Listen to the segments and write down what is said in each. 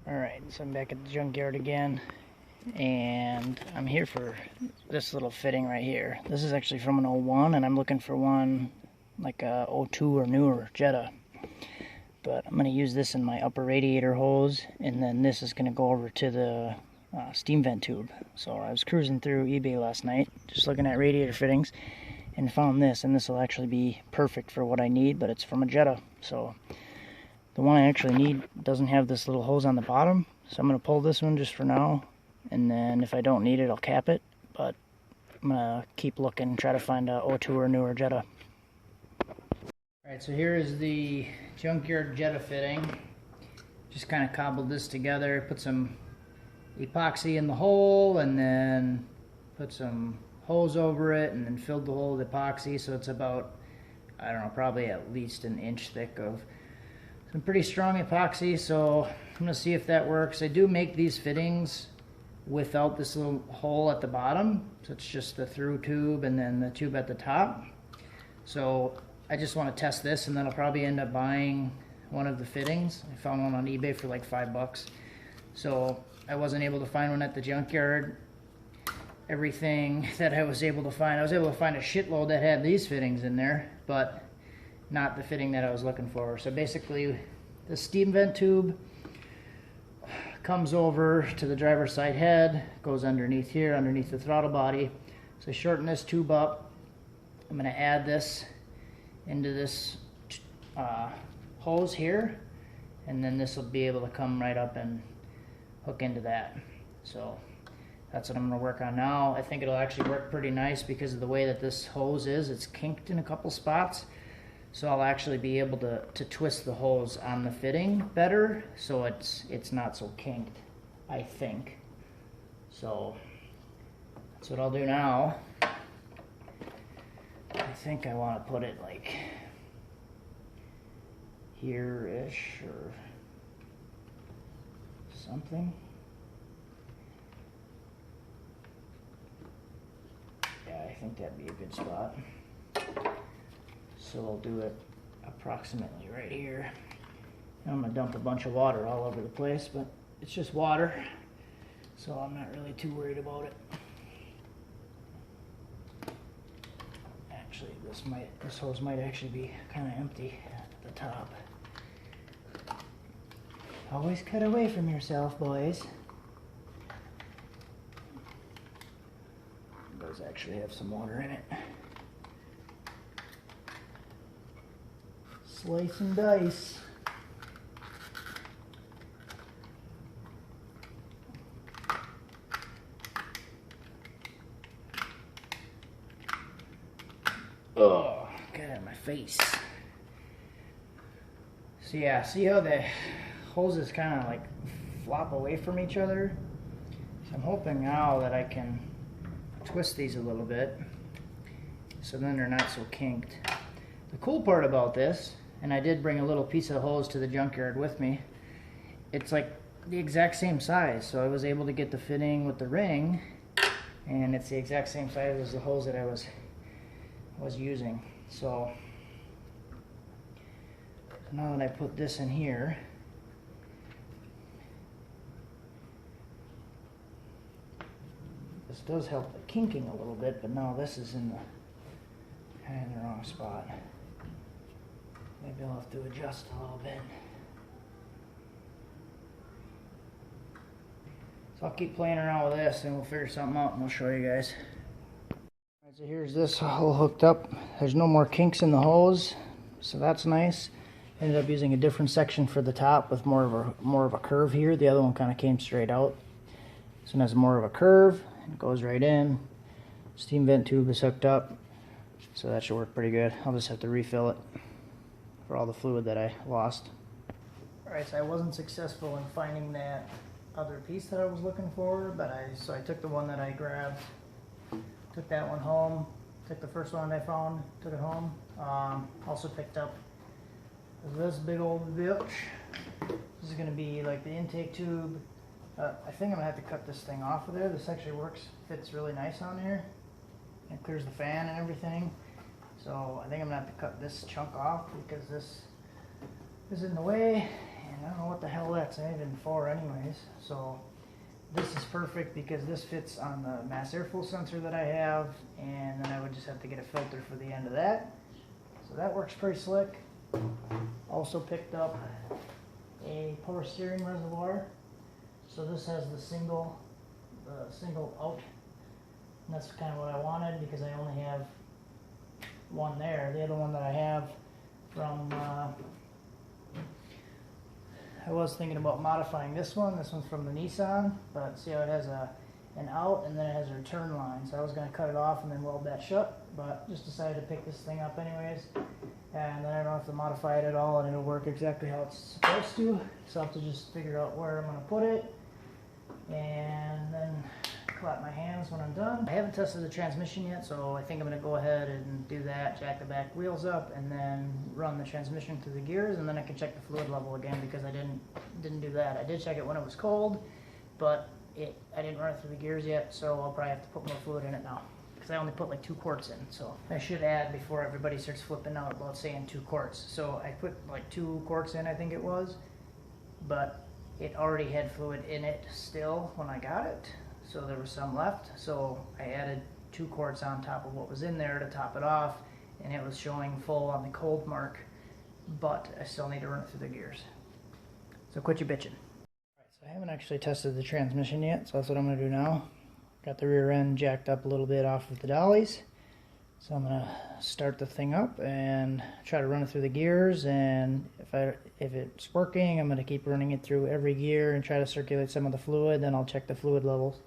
Alright, so I'm back at the junkyard again, and I'm here for this little fitting right here. This is actually from an 01, and I'm looking for one like a 02 or newer Jetta. But I'm going to use this in my upper radiator hose, and then this is going to go over to the steam vent tube. So I was cruising through eBay last night, just looking at radiator fittings, and found this, and this will actually be perfect for what I need, but it's from a Jetta. So the one I actually need doesn't have this little hose on the bottom, so I'm going to pull this one just for now, and then if I don't need it, I'll cap it, but I'm going to keep looking, try to find a 02 or newer Jetta. Alright, so here is the junkyard Jetta fitting. Just kind of cobbled this together, put some epoxy in the hole, and then put some hose over it, and then filled the hole with epoxy, so it's about, I don't know, probably at least an inch thick of some pretty strong epoxy. So I'm going to see if that works. I do make these fittings without this little hole at the bottom, so it's just the through tube and then the tube at the top. So I just want to test this, and then I'll probably end up buying one of the fittings. I found one on eBay for like $5. So I wasn't able to find one at the junkyard. Everything that I was able to find a shitload that had these fittings in there, but not the fitting that I was looking for. So basically, the steam vent tube comes over to the driver's side head, goes underneath here, underneath the throttle body. So shorten this tube up. I'm going to add this into this hose here, and then this will be able to come right up and hook into that. So that's what I'm going to work on now. I think it'll actually work pretty nice because of the way that this hose is. It's kinked in a couple spots. So I'll actually be able to twist the hose on the fitting better, so it's not so kinked, I think. So that's what I'll do now. I think I want to put it like here-ish or something. Yeah, I think that'd be a good spot. So I'll do it approximately right here. And I'm going to dump a bunch of water all over the place, but it's just water, so I'm not really too worried about it. Actually, this hose might actually be kind of empty at the top. Always cut away from yourself, boys. It does actually have some water in it. Slice and dice. Oh, got it in my face. So yeah, see how the hoses kind of like flop away from each other? So I'm hoping now that I can twist these a little bit so then they're not so kinked. The cool part about this, and I did bring a little piece of hose to the junkyard with me, it's like the exact same size. So I was able to get the fitting with the ring, and it's the exact same size as the hose that I was using. So now that I put this in here, this does help the kinking a little bit, but now this is in the kind of in the wrong spot. Maybe I'll have to adjust a little bit. So I'll keep playing around with this and we'll figure something out and I'll show you guys. Alright, so here's this all hooked up. There's no more kinks in the hose, so that's nice. Ended up using a different section for the top with more of a curve here. The other one kind of came straight out. This one has more of a curve and it goes right in. Steam vent tube is hooked up, so that should work pretty good. I'll just have to refill it for all the fluid that I lost. Alright, so I wasn't successful in finding that other piece that I was looking for, but I took the one that I grabbed, took that one home, took the first one I found, took it home. Also picked up this big old bitch. This is going to be like the intake tube. I think I'm going to have to cut this thing off of there. This actually fits really nice on there. It clears the fan and everything. So I think I'm going to have to cut this chunk off because this is in the way, And I don't know what the hell that's even for anyways. So this is perfect because this fits on the mass airflow sensor that I have, and then I would just have to get a filter for the end of that. So that works pretty slick. Also picked up a power steering reservoir. So this has the single out, and that's kind of what I wanted because I only have one there. The other one that I have from I was thinking about modifying this one. This one's from the Nissan, but see how it has an out and then it has a return line. So I was going to cut it off and then weld that shut, but just decided to pick this thing up anyways. And then I don't have to modify it at all, and it'll work exactly how it's supposed to. So I'll have to just figure out where I'm going to put it, and then clap my hands when I'm done. I haven't tested the transmission yet, so I think I'm going to go ahead and do that, jack the back wheels up, and then run the transmission through the gears, and then I can check the fluid level again because I didn't do that. I did check it when it was cold, but I didn't run it through the gears yet, so I'll probably have to put more fluid in it now because I only put like 2 quarts in. So I should add before everybody starts flipping out about saying 2 quarts. So I put like 2 quarts in, I think it was, but it already had fluid in it still when I got it. So there was some left, so I added 2 quarts on top of what was in there to top it off, and it was showing full on the cold mark, but I still need to run it through the gears. So quit your bitching. Alright, so I haven't actually tested the transmission yet, so that's what I'm going to do now. Got the rear end jacked up a little bit off of the dollies, so I'm going to start the thing up and try to run it through the gears, and if it's working, I'm going to keep running it through every gear and try to circulate some of the fluid, then I'll check the fluid levels.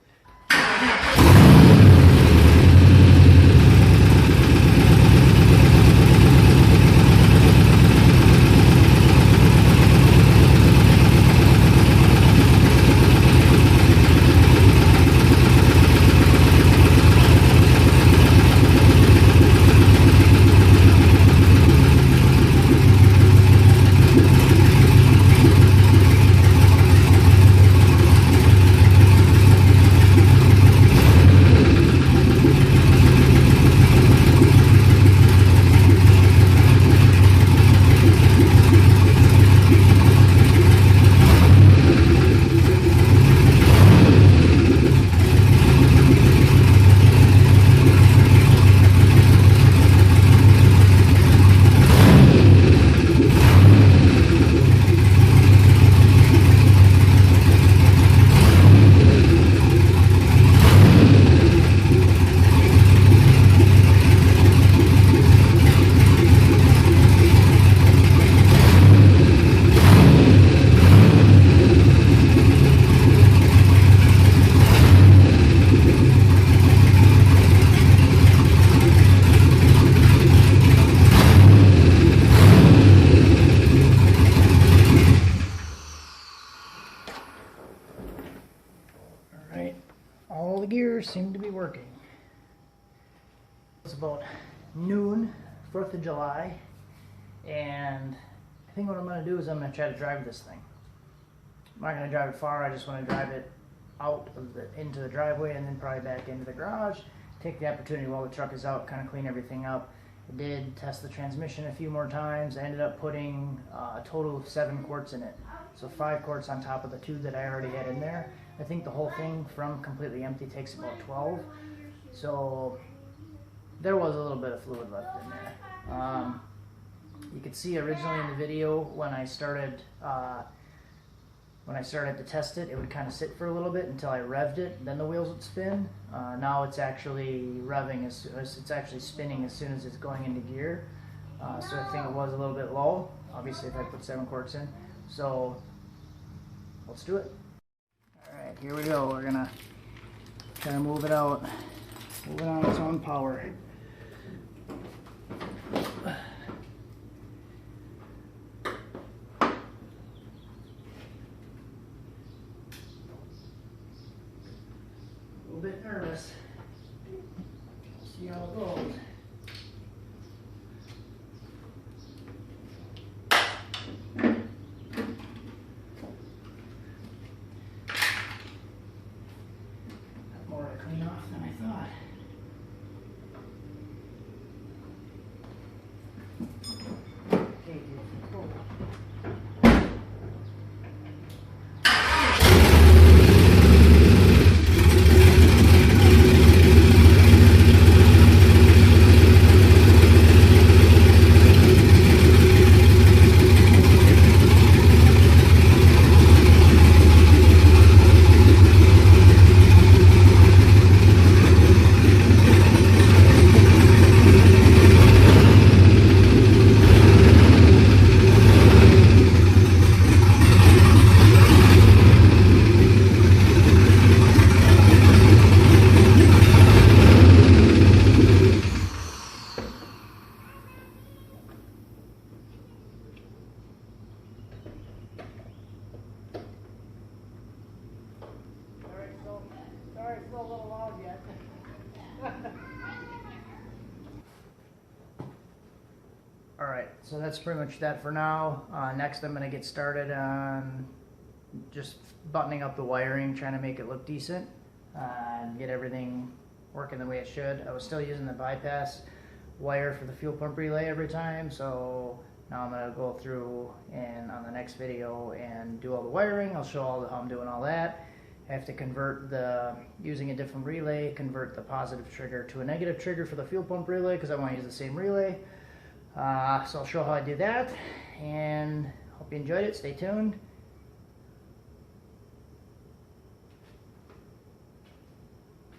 All the gears seem to be working. It's about noon, 4th of July, and I think what I'm going to do is I'm going to try to drive this thing. I'm not going to drive it far, I just want to drive it out of into the driveway and then probably back into the garage. Take the opportunity while the truck is out, kind of clean everything up. I did test the transmission a few more times. I ended up putting a total of 7 quarts in it. So 5 quarts on top of the 2 that I already had in there. I think the whole thing from completely empty takes about 12. So there was a little bit of fluid left in there. You could see originally in the video when I started to test it, it would kind of sit for a little bit until I revved it, then the wheels would spin. Now it's actually revving, it's actually spinning as soon as it's going into gear. So I think it was a little bit low, obviously if I put 7 quarts in. So let's do it. Alright, here we go. We're gonna try to move it out. Move it on its own power. A bit nervous. See how it goes. Got more to clean off than I thought. Okay, dude. Alright, so that's pretty much that for now. Next I'm going to get started on just buttoning up the wiring, trying to make it look decent, and get everything working the way it should. I was still using the bypass wire for the fuel pump relay every time, so now I'm going to go through and on the next video and do all the wiring. I'll show how I'm doing all that. I have to convert using a different relay, convert the positive trigger to a negative trigger for the fuel pump relay because I want to use the same relay. So I'll show how I do that, and hope you enjoyed it. Stay tuned.